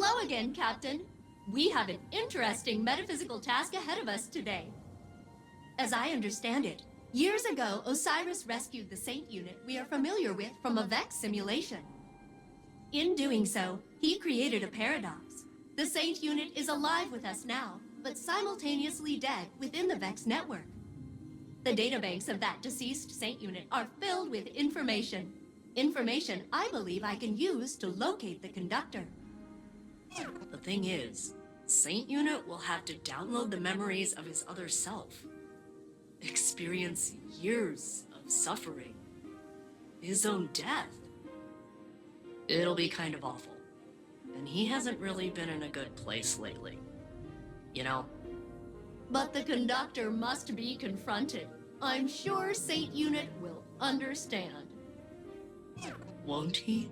Hello again, Captain. We have an interesting metaphysical task ahead of us today. As I understand it, years ago, Osiris rescued the Saint unit we are familiar with from a Vex simulation. In doing so, he created a paradox. The Saint unit is alive with us now, but simultaneously dead within the Vex network. The databanks of that deceased Saint unit are filled with information. Information I believe I can use to locate the Conductor. The thing is, Saint Unit will have to download the memories of his other self. Experience years of suffering. His own death. It'll be kind of awful. And he hasn't really been in a good place lately. You know? But the Conductor must be confronted. I'm sure Saint Unit will understand. Won't he?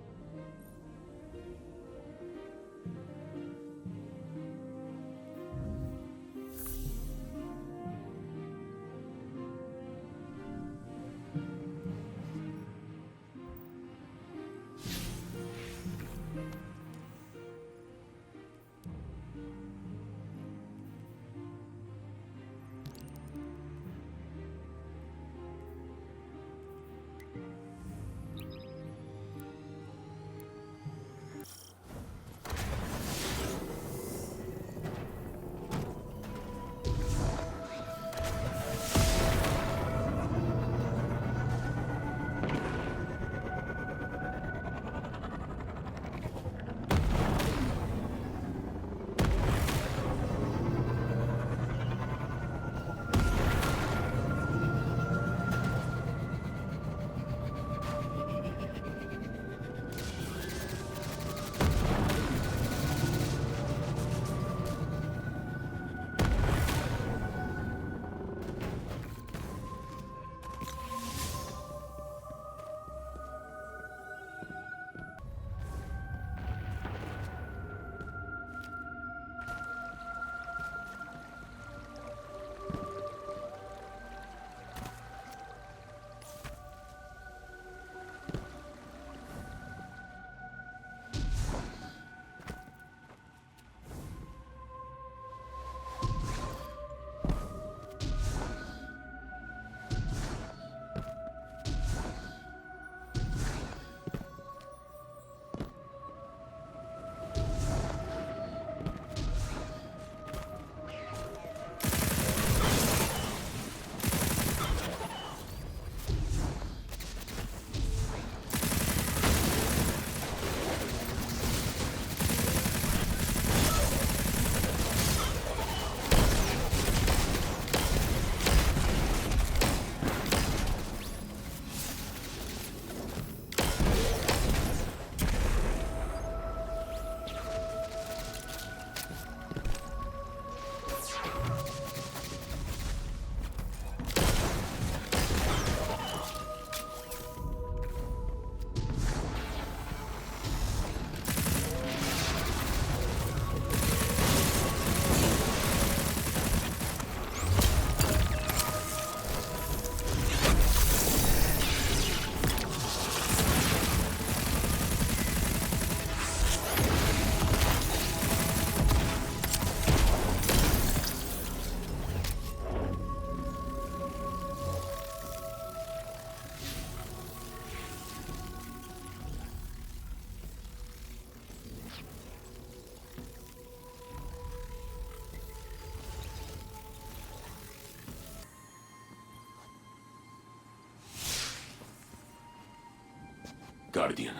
Guardian,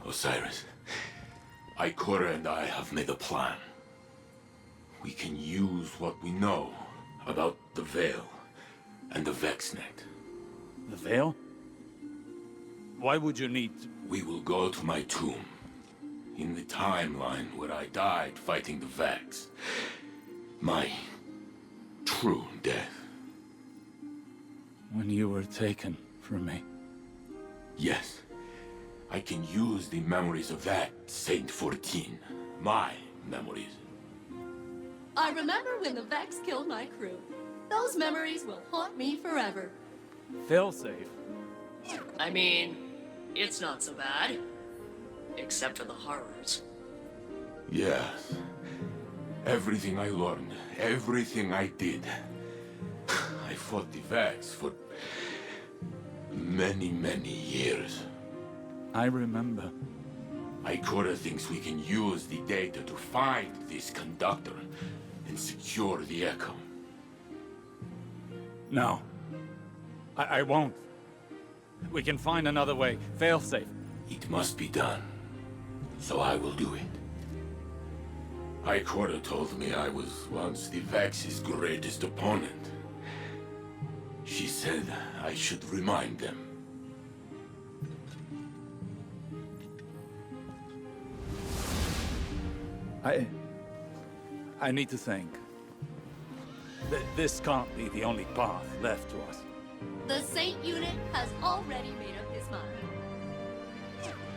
Osiris, Ikora and I have made a plan. We can use what we know about the Veil and the Vexnet. The Veil? Why would you need... We will go to my tomb, in the timeline where I died fighting the Vex. My true death. When you were taken from me? Yes. I can use the memories of that Saint-14. My memories. I remember when the Vex killed my crew. Those memories will haunt me forever. Failsafe. I mean, it's not so bad. Except for the horrors. Yes. Everything I learned, everything I did. I fought the Vex for many, many years. I remember. Ikora thinks we can use the data to find this Conductor and secure the Echo. No. I won't. We can find another way. Failsafe. It must be done. So I will do it. Ikora told me I was once the Vex's greatest opponent. She said I should remind them. I need to think. This can't be the only path left to us. The Saint unit has already made up his mind.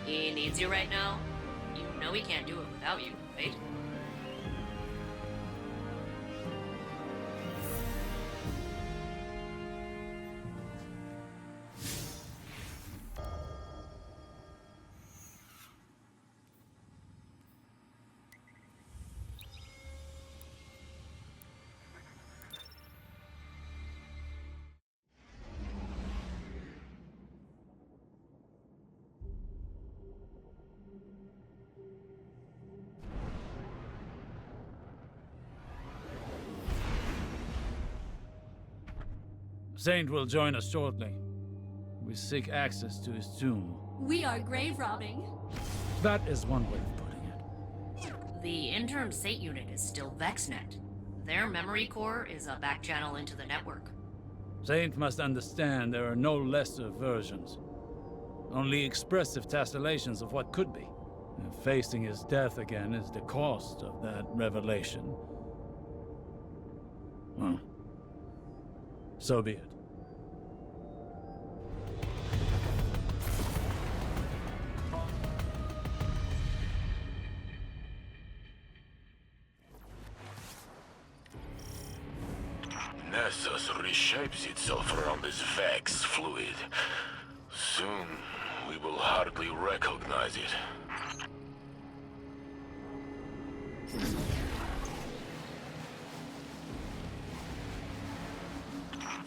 He needs you right now. You know he can't do it without you, right? Saint will join us shortly. We seek access to his tomb. We are grave robbing. That is one way of putting it. The interim Saint unit is still VexNet. Their memory core is a back channel into the network. Saint must understand there are no lesser versions. Only expressive tessellations of what could be. And facing his death again is the cost of that revelation. Well, so be it. Nessus reshapes itself around this Vex fluid. Soon, we will hardly recognize it.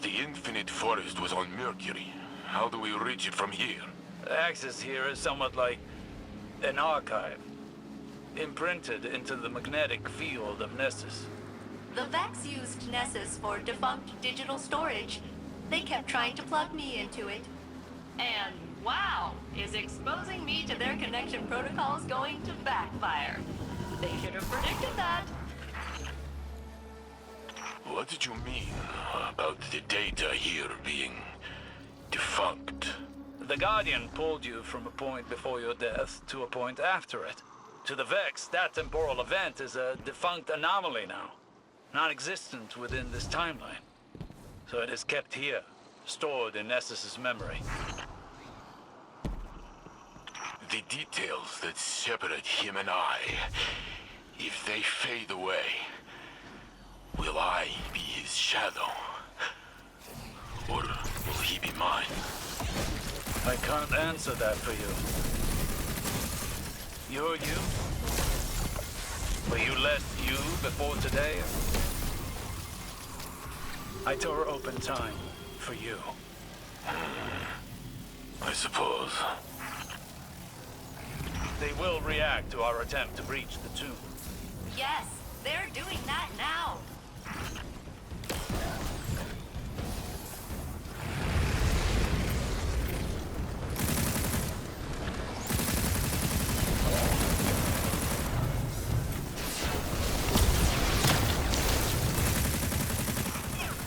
The Infinite Forest was on Mercury. How do we reach it from here? Access here is somewhat like an archive, imprinted into the magnetic field of Nessus. The Vex used Nessus for defunct digital storage. They kept trying to plug me into it. And wow, is exposing me to their connection protocols going to backfire. They should have predicted that. What did you mean about the data here being defunct? The Guardian pulled you from a point before your death to a point after it. To the Vex, that temporal event is a defunct anomaly now, non-existent within this timeline. So it is kept here, stored in Nessus's memory. The details that separate him and I, if they fade away, will I be his shadow? Or will he be mine? I can't answer that for you. You're you? Were you less you before today? I tore open time for you. I suppose. They will react to our attempt to breach the tomb. Yes, they're doing that now.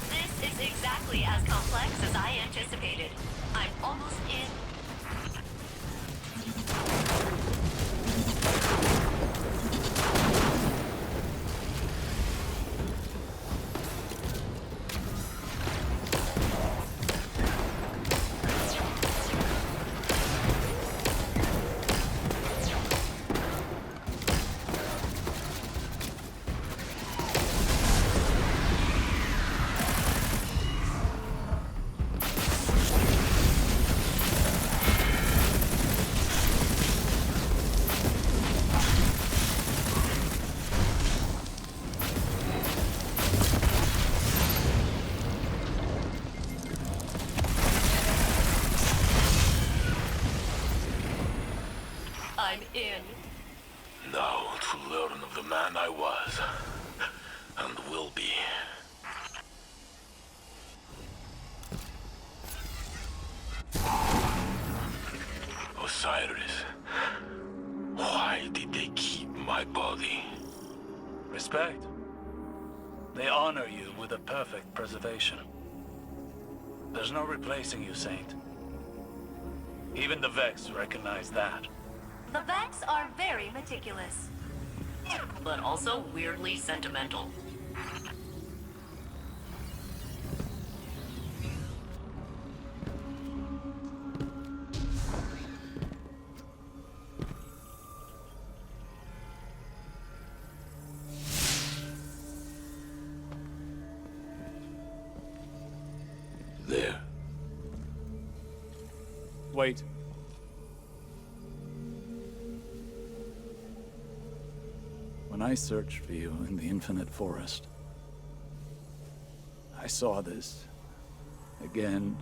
This is exactly as complex as I anticipated. I'm almost in. learn of the man I was, and will be. Osiris, why did they keep my body? Respect. They honor you with a perfect preservation. There's no replacing you, Saint. Even the Vex recognize that. The Vex are very meticulous. But also weirdly sentimental. There. Wait. When I searched for you in the infinite forest, I saw this again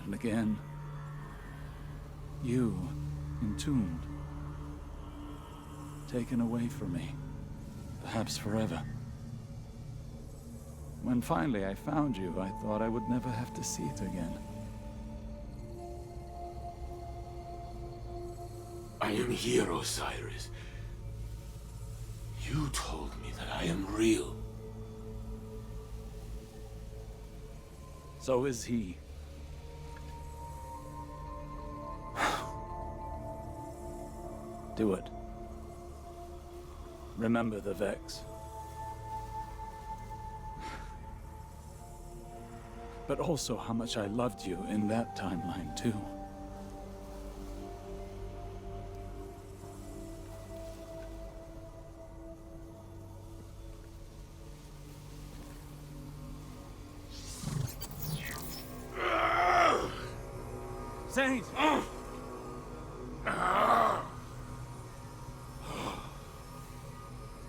and again. You, entombed, taken away from me, perhaps forever. When finally I found you, I thought I would never have to see it again. I am here, Osiris. You told me that I am real. So is he. Do it. Remember the Vex. But also how much I loved you in that timeline, too. Saint!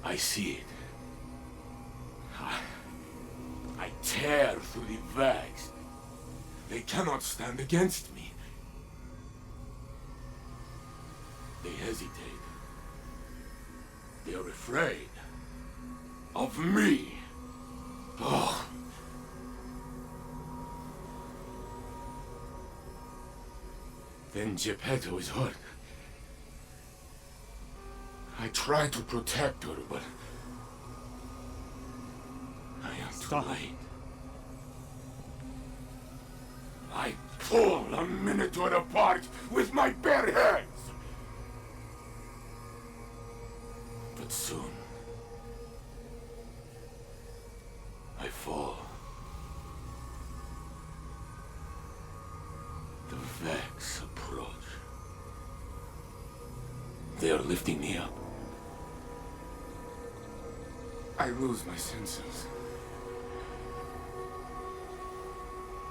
I see it. I tear through the Vex. They cannot stand against me. They hesitate. They are afraid of me. Oh. Then Geppetto is hurt. I try to protect her, but I am Stop. too late. I pull a Minotaur apart with my bare hands. But soon, I fall. The Vex approach. They are lifting me up. I lose my senses.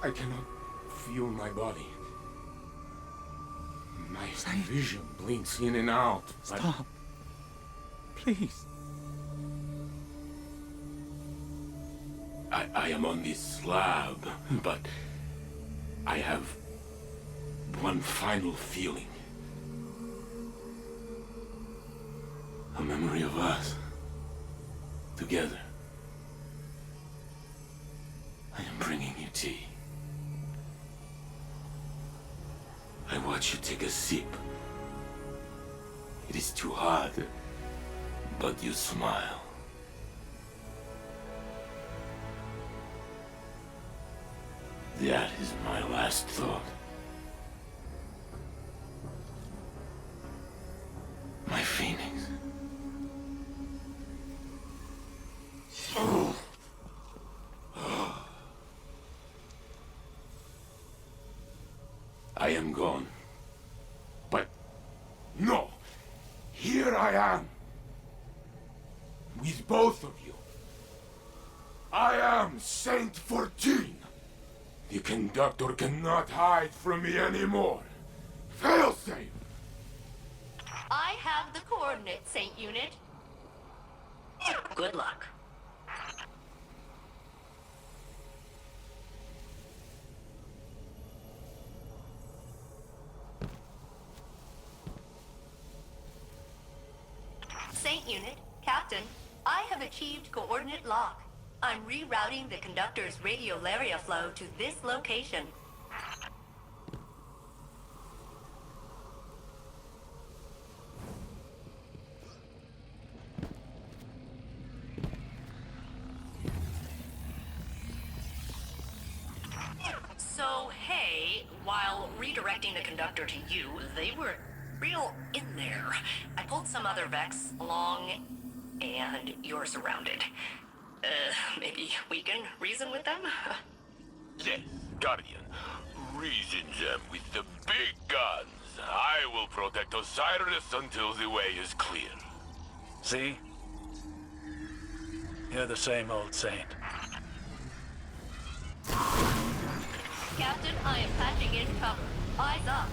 I cannot feel my body. My vision blinks in and out. But Stop. Please. I am on this slab, but I have one final feeling. A memory of us. Together. I am bringing you tea. I watch you take a sip. It is too hard, but you smile. That is my last thought. My phoenix. I am gone. But no! Here I am! With both of you. I am Saint-14! The Conductor cannot hide from me anymore. Failsafe! I have the coordinates, Saint Unit. Good luck. Saint Unit, Captain, I have achieved coordinate lock. I'm rerouting the Conductor's radiolaria flow to this location. So, hey, while redirecting the Conductor to you, they were real in there. I pulled some other Vex along, and you're surrounded. Maybe we can reason with them? Yes, Guardian. Reason them with the big guns. I will protect Osiris until the way is clear. See? You're the same old saint. Captain, I am patching in cover. Eyes up.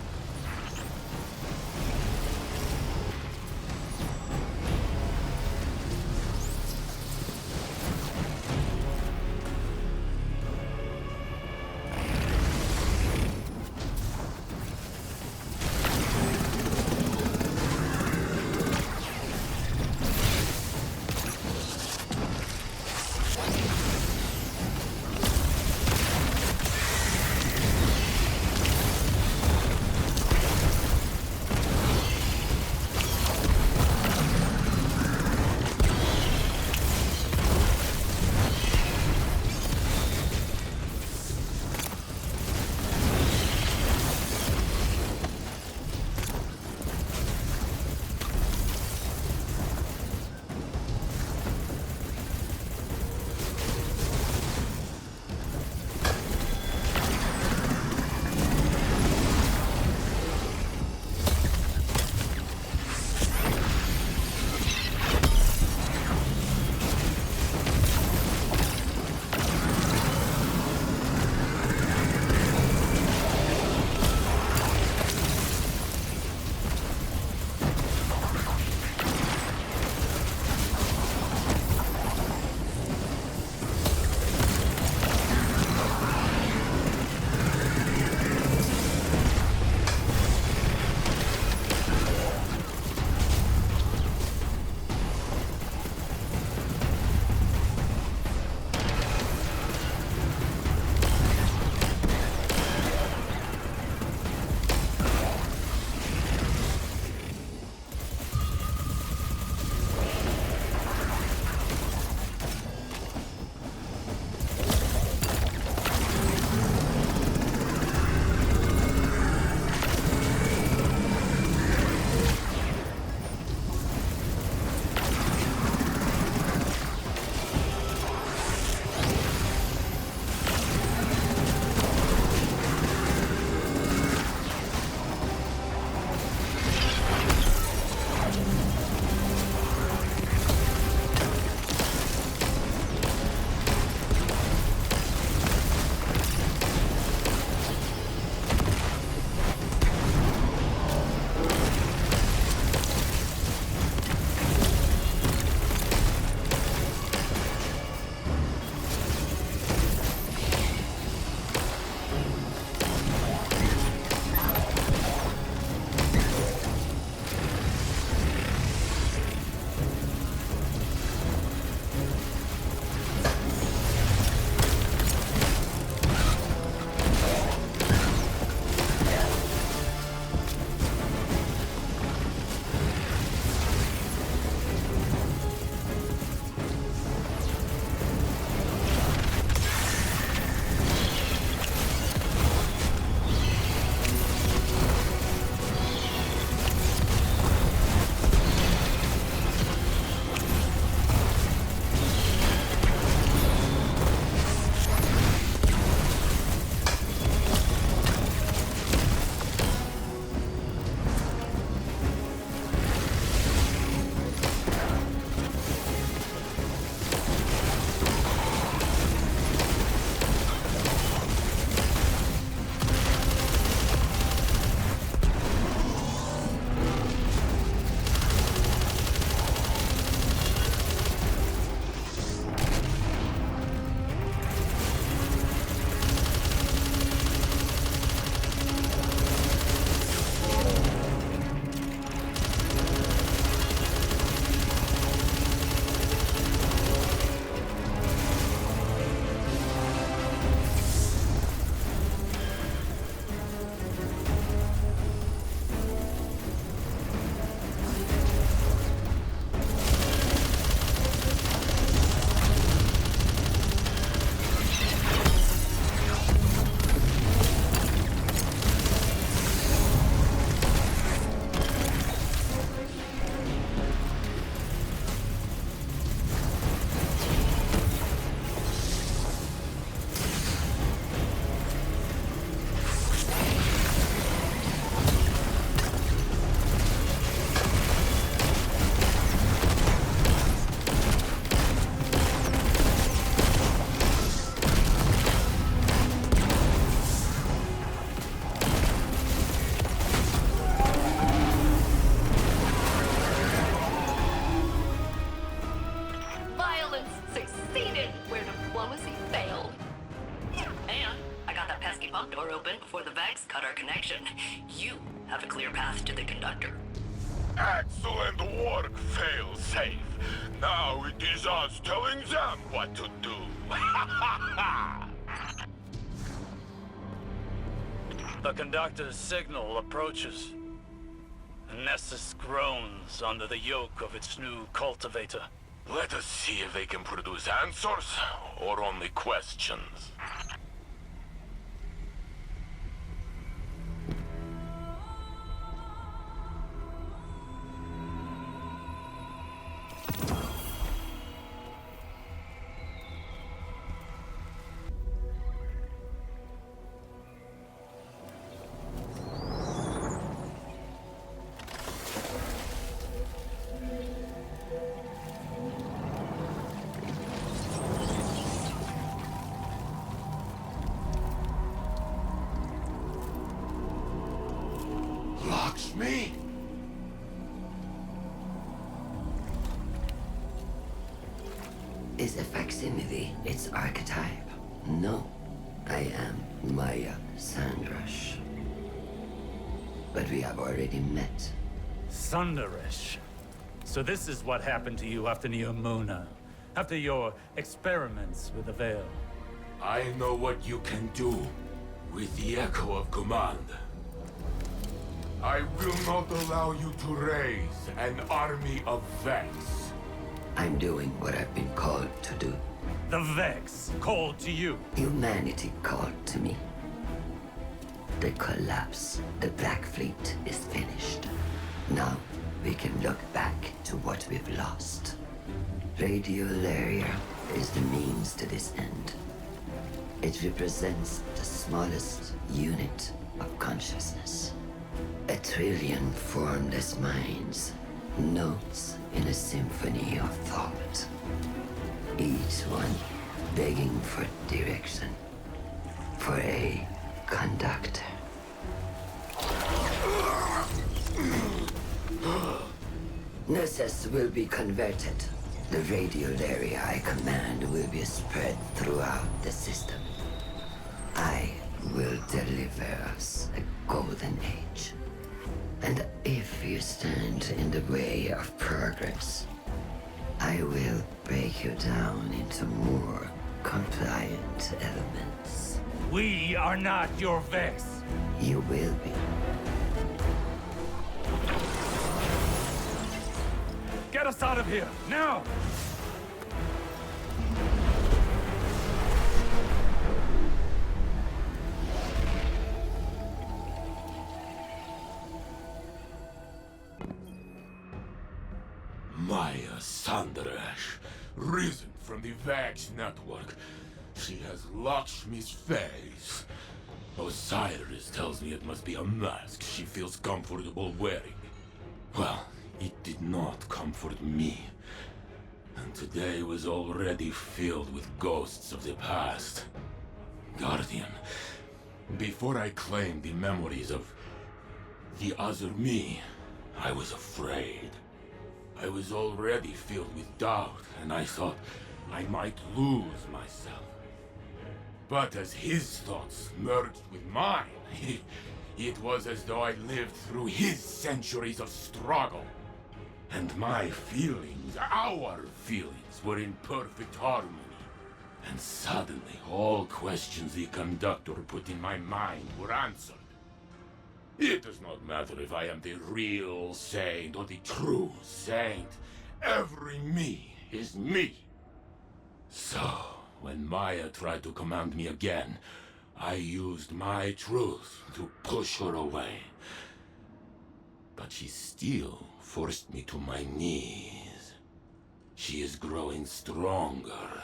bunk door open before the Vex cut our connection. You have a clear path to the Conductor. Excellent work, fail-safe. Now it is us telling them what to do. The Conductor's signal approaches. Nessus groans under the yoke of its new cultivator. Let us see if they can produce answers or only questions. Me? Is a facsimile its archetype? No. I am Maya Sundaresh. But we have already met. Sundaresh. So this is what happened to you after Neomuna, after your experiments with the Veil. I know what you can do with the echo of command. I will not allow you to raise an army of Vex. I'm doing what I've been called to do. The Vex called to you. Humanity called to me. The collapse, the Black Fleet is finished. Now we can look back to what we've lost. Radiolaria is the means to this end. It represents the smallest unit of consciousness. A trillion formless minds, notes in a symphony of thought. Each one begging for direction, for a conductor. Nessus will be converted. The radiolaria I command will be spread throughout the system. I will deliver us a golden age. And if you stand in the way of progress, I will break you down into more compliant elements. We are not your Vex. You will be. Get us out of here, now! Maya Sundaresh, risen from the Vax network. She has Lakshmi's face. Osiris tells me it must be a mask she feels comfortable wearing. Well, it did not comfort me. And today was already filled with ghosts of the past. Guardian, before I claimed the memories of the other me, I was afraid. I was already filled with doubt, and I thought I might lose myself. But as his thoughts merged with mine, it was as though I lived through his centuries of struggle. And my feelings, our feelings, were in perfect harmony. And suddenly, all questions the Conductor put in my mind were answered. It does not matter if I am the real saint or the true saint. Every me is me. So, when Maya tried to command me again, I used my truth to push her away. But she still forced me to my knees. She is growing stronger.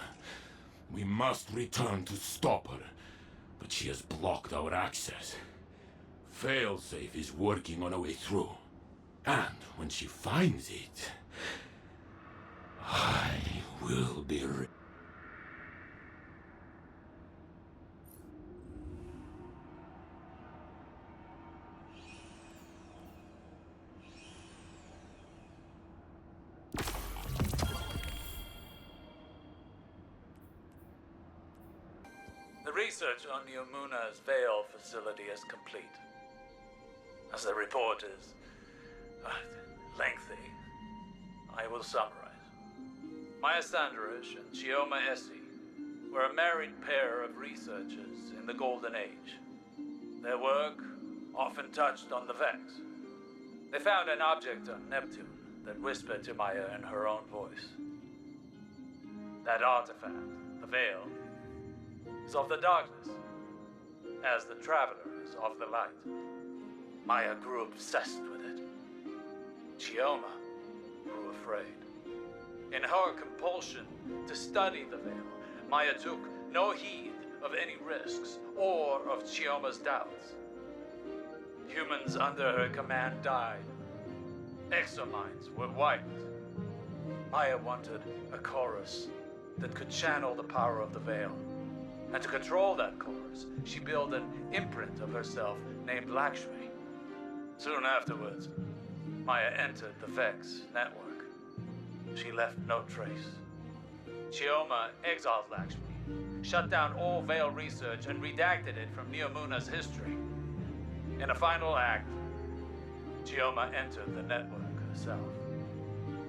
We must return to stop her, but she has blocked our access. Failsafe is working on a way through. And when she finds it, I will be ready. The research on Neomuna's Veil facility is complete. As the report is lengthy, I will summarize. Maya Sundaresh and Chioma Essie were a married pair of researchers in the Golden Age. Their work often touched on the Vex. They found an object on Neptune that whispered to Maya in her own voice. That artifact, the Veil, is of the darkness, as the Traveler is of the light. Maya grew obsessed with it. Chioma grew afraid. In her compulsion to study the Veil, Maya took no heed of any risks or of Chioma's doubts. Humans under her command died. Exominds were wiped. Maya wanted a chorus that could channel the power of the Veil. And to control that chorus, she built an imprint of herself named Lakshmi. Soon afterwards, Maya entered the Vex network. She left no trace. Chioma exiled Lakshmi, shut down all Veil research, and redacted it from Neomuna's history. In a final act, Chioma entered the network herself.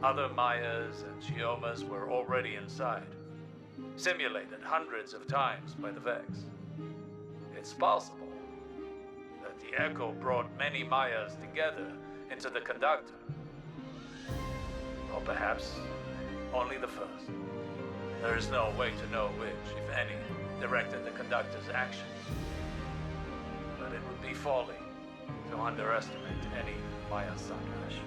Other Mayas and Chiomas were already inside, simulated hundreds of times by the Vex. It's possible that the Echo brought many Mayas together into the Conductor. Or perhaps only the first. There is no way to know which, if any, directed the Conductor's actions. But it would be folly to underestimate any Maya Sundaresh.